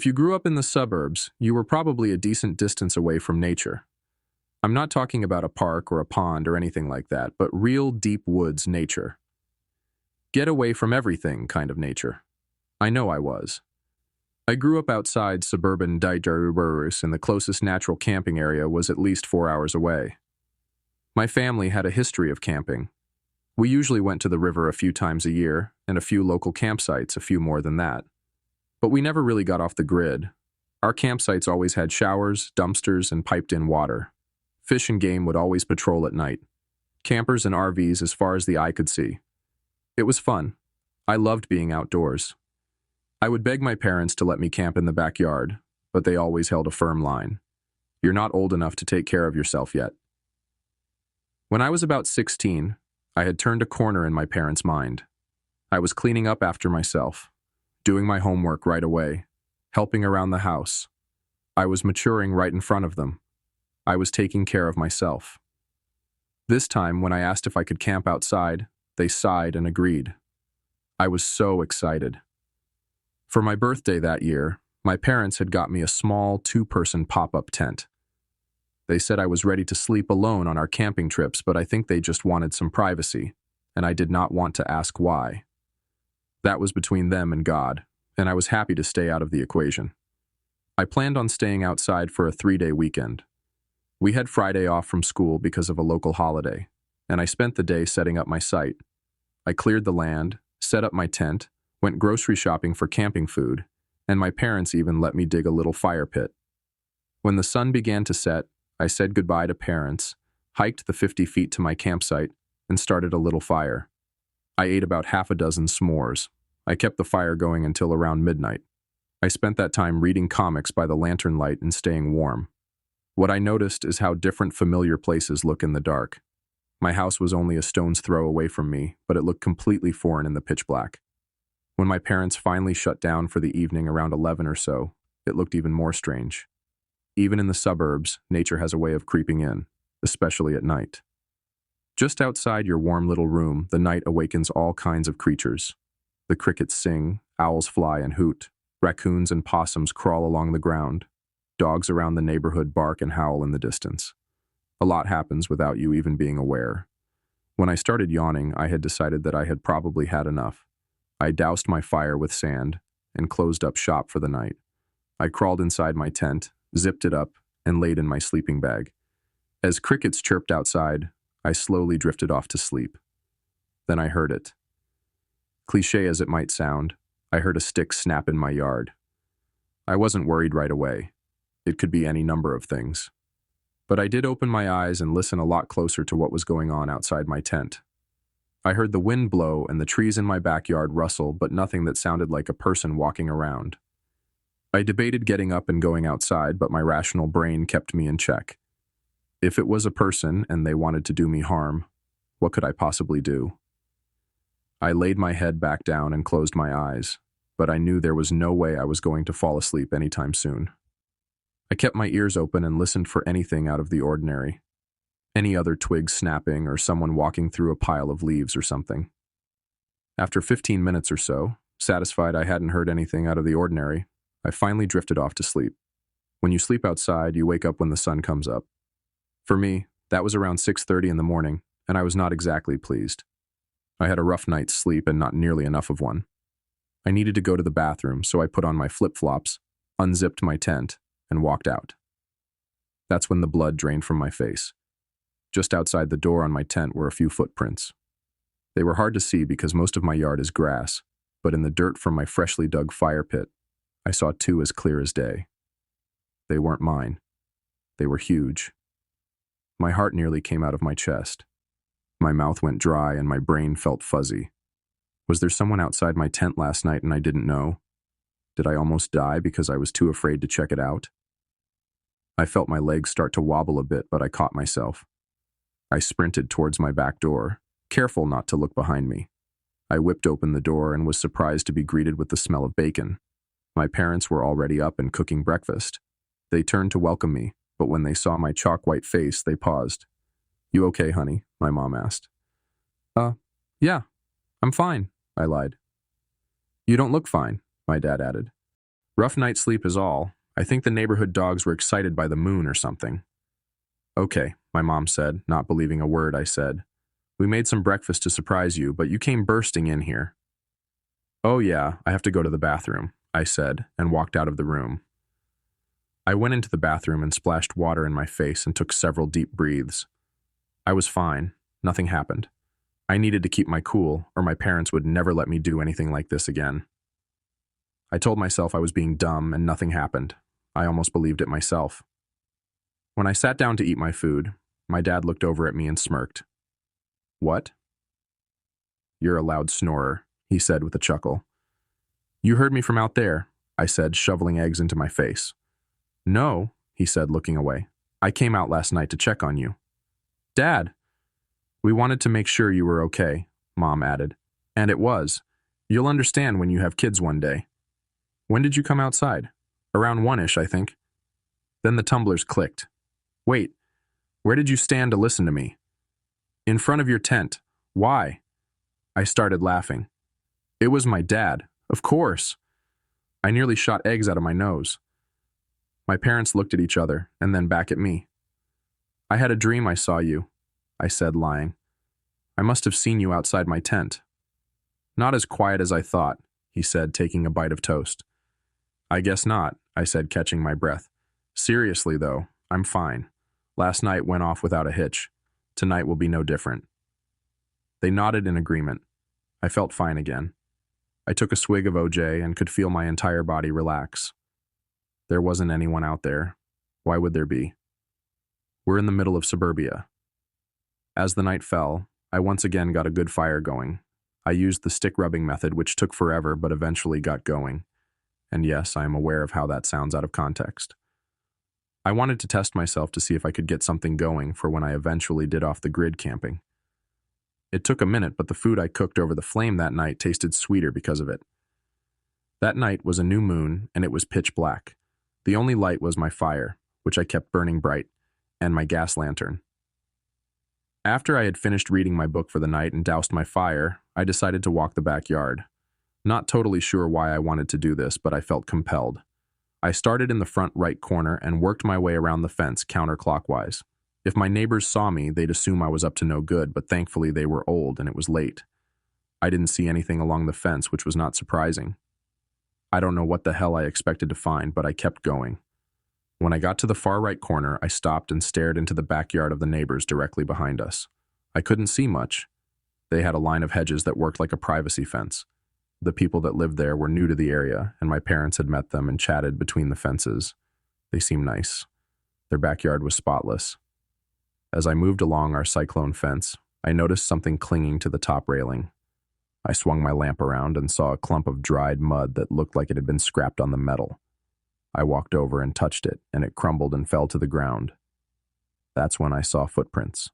If you grew up in the suburbs, you were probably a decent distance away from nature. I'm not talking about a park or a pond or anything like that, but real deep woods nature. Get away from everything kind of nature. I know I was. I grew up outside suburban Daidaruburs, and the closest natural camping area was at least 4 hours away. My family had a history of camping. We usually went to the river a few times a year, and a few local campsites a few more than that. But we never really got off the grid. Our campsites always had showers, dumpsters, and piped-in water. Fish and game would always patrol at night. Campers and RVs as far as the eye could see. It was fun. I loved being outdoors. I would beg my parents to let me camp in the backyard, but they always held a firm line. You're not old enough to take care of yourself yet. When I was about 16, I had turned a corner in my parents' mind. I was cleaning up after myself, doing my homework right away, helping around the house. I was maturing right in front of them. I was taking care of myself. This time, when I asked if I could camp outside, they sighed and agreed. I was so excited. For my birthday that year, my parents had got me a small 2-person pop-up tent. They said I was ready to sleep alone on our camping trips, but I think they just wanted some privacy, and I did not want to ask why. That was between them and God, and I was happy to stay out of the equation. I planned on staying outside for a 3-day weekend. We had Friday off from school because of a local holiday, and I spent the day setting up my site. I cleared the land, set up my tent, went grocery shopping for camping food, and my parents even let me dig a little fire pit. When the sun began to set, I said goodbye to parents, hiked the 50 feet to my campsite, and started a little fire. I ate about half a dozen s'mores. I kept the fire going until around midnight. I spent that time reading comics by the lantern light and staying warm. What I noticed is how different familiar places look in the dark. My house was only a stone's throw away from me, but it looked completely foreign in the pitch black. When my parents finally shut down for the evening around 11 or so, it looked even more strange. Even in the suburbs, nature has a way of creeping in, especially at night. Just outside your warm little room, the night awakens all kinds of creatures. The crickets sing, owls fly and hoot, raccoons and possums crawl along the ground. Dogs around the neighborhood bark and howl in the distance. A lot happens without you even being aware. When I started yawning, I had decided that I had probably had enough. I doused my fire with sand and closed up shop for the night. I crawled inside my tent, zipped it up, and laid in my sleeping bag. As crickets chirped outside, I slowly drifted off to sleep. Then I heard it. Cliché as it might sound, I heard a stick snap in my yard. I wasn't worried right away. It could be any number of things. But I did open my eyes and listen a lot closer to what was going on outside my tent. I heard the wind blow and the trees in my backyard rustle, but nothing that sounded like a person walking around. I debated getting up and going outside, but my rational brain kept me in check. If it was a person and they wanted to do me harm, what could I possibly do? I laid my head back down and closed my eyes, but I knew there was no way I was going to fall asleep anytime soon. I kept my ears open and listened for anything out of the ordinary. Any other twig snapping or someone walking through a pile of leaves or something. After 15 minutes or so, satisfied I hadn't heard anything out of the ordinary, I finally drifted off to sleep. When you sleep outside, you wake up when the sun comes up. For me, that was around 6:30 in the morning, and I was not exactly pleased. I had a rough night's sleep and not nearly enough of one. I needed to go to the bathroom, so I put on my flip-flops, unzipped my tent, and walked out. That's when the blood drained from my face. Just outside the door on my tent were a few footprints. They were hard to see because most of my yard is grass, but in the dirt from my freshly dug fire pit, I saw 2 as clear as day. They weren't mine. They were huge. My heart nearly came out of my chest. My mouth went dry and my brain felt fuzzy. Was there someone outside my tent last night and I didn't know? Did I almost die because I was too afraid to check it out? I felt my legs start to wobble a bit, but I caught myself. I sprinted towards my back door, careful not to look behind me. I whipped open the door and was surprised to be greeted with the smell of bacon. My parents were already up and cooking breakfast. They turned to welcome me, but when they saw my chalk-white face, they paused. "You okay, honey?" my mom asked. Yeah, I'm fine," I lied. "You don't look fine," my dad added. Rough night's sleep is all. I think the neighborhood dogs were excited by the moon or something. Okay, my mom said, not believing a word I said. We made some breakfast to surprise you, but you came bursting in here. Oh yeah, I have to go to the bathroom, I said, and walked out of the room. I went into the bathroom and splashed water in my face and took several deep breaths. I was fine. Nothing happened. I needed to keep my cool, or my parents would never let me do anything like this again. I told myself I was being dumb and nothing happened. I almost believed it myself. When I sat down to eat my food, my dad looked over at me and smirked. What? You're a loud snorer, he said with a chuckle. You heard me from out there, I said, shoveling eggs into my face. No, he said, looking away. I came out last night to check on you. Dad! We wanted to make sure you were okay, Mom added. And it was. You'll understand when you have kids one day. When did you come outside? Around 1-ish, I think. Then the tumblers clicked. Wait, where did you stand to listen to me? In front of your tent. Why? I started laughing. It was my dad, of course. I nearly shot eggs out of my nose. My parents looked at each other and then back at me. I had a dream I saw you, I said, lying. I must have seen you outside my tent. Not as quiet as I thought, he said, taking a bite of toast. I guess not, I said, catching my breath. Seriously, though, I'm fine. Last night went off without a hitch. Tonight will be no different. They nodded in agreement. I felt fine again. I took a swig of OJ and could feel my entire body relax. There wasn't anyone out there. Why would there be? We're in the middle of suburbia. As the night fell, I once again got a good fire going. I used the stick rubbing method, which took forever but eventually got going. And yes, I am aware of how that sounds out of context. I wanted to test myself to see if I could get something going for when I eventually did off the grid camping. It took a minute, but the food I cooked over the flame that night tasted sweeter because of it. That night was a new moon, and it was pitch black. The only light was my fire, which I kept burning bright, and my gas lantern. After I had finished reading my book for the night and doused my fire, I decided to walk the backyard. Not totally sure why I wanted to do this, but I felt compelled. I started in the front right corner and worked my way around the fence counterclockwise. If my neighbors saw me, they'd assume I was up to no good, but thankfully they were old and it was late. I didn't see anything along the fence, which was not surprising. I don't know what the hell I expected to find, but I kept going. When I got to the far right corner, I stopped and stared into the backyard of the neighbors directly behind us. I couldn't see much. They had a line of hedges that worked like a privacy fence. The people that lived there were new to the area, and my parents had met them and chatted between the fences. They seemed nice. Their backyard was spotless. As I moved along our cyclone fence, I noticed something clinging to the top railing. I swung my lamp around and saw a clump of dried mud that looked like it had been scrapped on the metal. I walked over and touched it, and it crumbled and fell to the ground. That's when I saw footprints.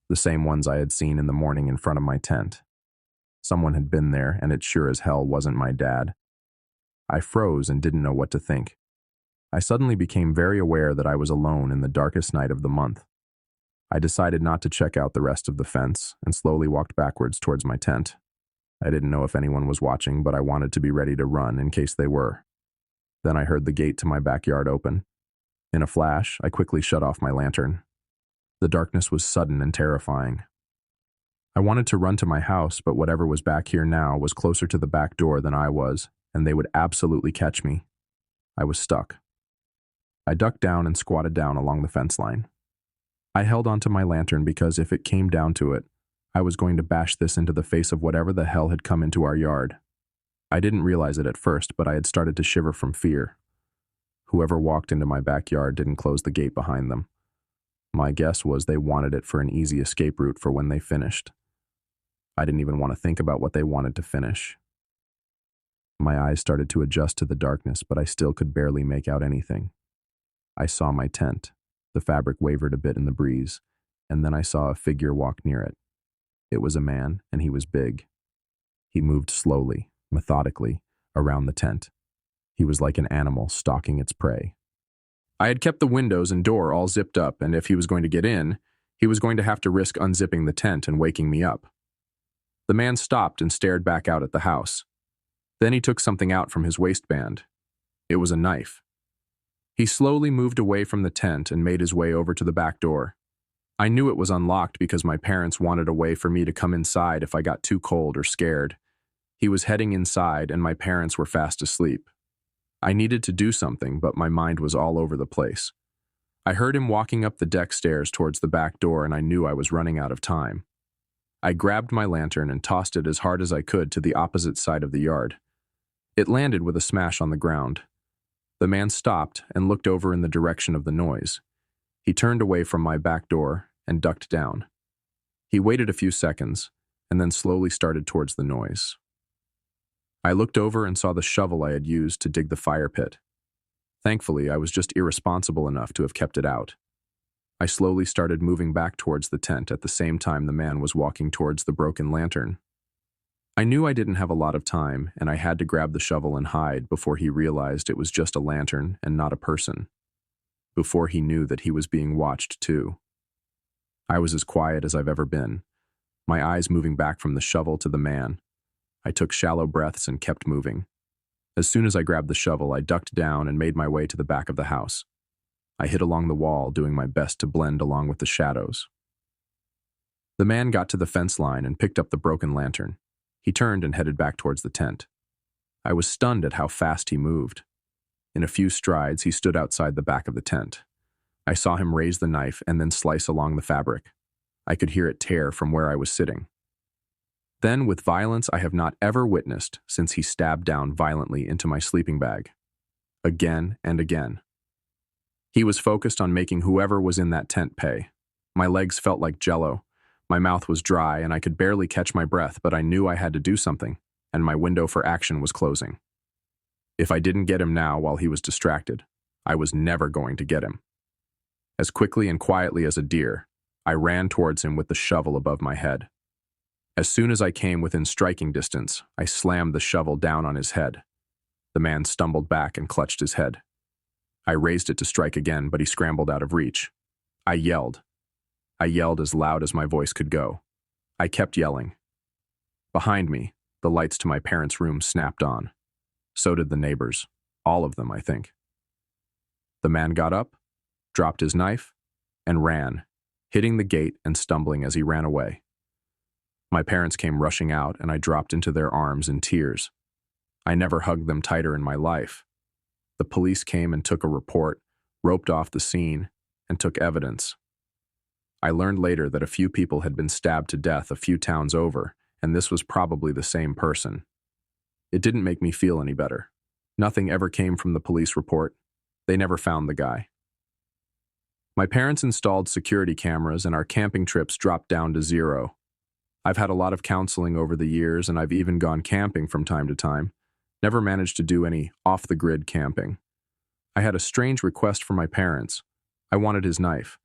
The same ones I had seen in the morning in front of my tent. Someone had been there, and it sure as hell wasn't my dad. I froze and didn't know what to think. I suddenly became very aware that I was alone in the darkest night of the month. I decided not to check out the rest of the fence and slowly walked backwards towards my tent. I didn't know if anyone was watching, but I wanted to be ready to run in case they were. Then I heard the gate to my backyard open. In a flash, I quickly shut off my lantern. The darkness was sudden and terrifying. I wanted to run to my house, but whatever was back here now was closer to the back door than I was, and they would absolutely catch me. I was stuck. I ducked down and squatted down along the fence line. I held onto my lantern because if it came down to it, I was going to bash this into the face of whatever the hell had come into our yard. I didn't realize it at first, but I had started to shiver from fear. Whoever walked into my backyard didn't close the gate behind them. My guess was they wanted it for an easy escape route for when they finished. I didn't even want to think about what they wanted to finish. My eyes started to adjust to the darkness, but I still could barely make out anything. I saw my tent. The fabric wavered a bit in the breeze, and then I saw a figure walk near it. It was a man, and he was big. He moved slowly, methodically, around the tent. He was like an animal stalking its prey. I had kept the windows and door all zipped up, and if he was going to get in, he was going to have to risk unzipping the tent and waking me up. The man stopped and stared back out at the house. Then he took something out from his waistband. It was a knife. He slowly moved away from the tent and made his way over to the back door. I knew it was unlocked because my parents wanted a way for me to come inside if I got too cold or scared. He was heading inside and my parents were fast asleep. I needed to do something, but my mind was all over the place. I heard him walking up the deck stairs towards the back door and I knew I was running out of time. I grabbed my lantern and tossed it as hard as I could to the opposite side of the yard. It landed with a smash on the ground. The man stopped and looked over in the direction of the noise. He turned away from my back door and ducked down. He waited a few seconds and then slowly started towards the noise. I looked over and saw the shovel I had used to dig the fire pit. Thankfully, I was just irresponsible enough to have kept it out. I slowly started moving back towards the tent at the same time the man was walking towards the broken lantern. I knew I didn't have a lot of time, and I had to grab the shovel and hide before he realized it was just a lantern and not a person. Before he knew that he was being watched too. I was as quiet as I've ever been, my eyes moving back from the shovel to the man. I took shallow breaths and kept moving. As soon as I grabbed the shovel, I ducked down and made my way to the back of the house. I hid along the wall, doing my best to blend along with the shadows. The man got to the fence line and picked up the broken lantern. He turned and headed back towards the tent. I was stunned at how fast he moved. In a few strides, he stood outside the back of the tent. I saw him raise the knife and then slice along the fabric. I could hear it tear from where I was sitting. Then, with violence I have not ever witnessed since he stabbed down violently into my sleeping bag. Again and again. He was focused on making whoever was in that tent pay. My legs felt like jello. My mouth was dry and I could barely catch my breath, but I knew I had to do something, and my window for action was closing. If I didn't get him now while he was distracted, I was never going to get him. As quickly and quietly as a deer, I ran towards him with the shovel above my head. As soon as I came within striking distance, I slammed the shovel down on his head. The man stumbled back and clutched his head. I raised it to strike again, but he scrambled out of reach. I yelled. I yelled as loud as my voice could go. I kept yelling. Behind me, the lights to my parents' room snapped on. So did the neighbors. All of them, I think. The man got up, dropped his knife, and ran, hitting the gate and stumbling as he ran away. My parents came rushing out and I dropped into their arms in tears. I never hugged them tighter in my life. The police came and took a report, roped off the scene, and took evidence. I learned later that a few people had been stabbed to death a few towns over, and this was probably the same person. It didn't make me feel any better. Nothing ever came from the police report. They never found the guy. My parents installed security cameras and our camping trips dropped down to 0. I've had a lot of counseling over the years and I've even gone camping from time to time. Never managed to do any off-the-grid camping. I had a strange request from my parents. I wanted his knife.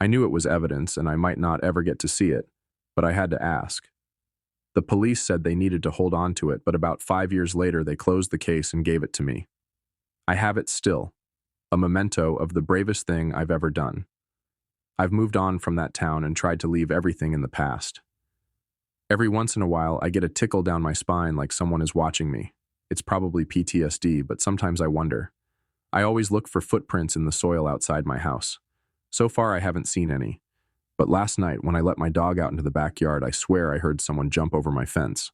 I knew it was evidence and I might not ever get to see it, but I had to ask. The police said they needed to hold on to it, but about 5 years later they closed the case and gave it to me. I have it still, a memento of the bravest thing I've ever done. I've moved on from that town and tried to leave everything in the past. Every once in a while I get a tickle down my spine like someone is watching me. It's probably PTSD, but sometimes I wonder. I always look for footprints in the soil outside my house. So far, I haven't seen any. But last night, when I let my dog out into the backyard, I swear I heard someone jump over my fence.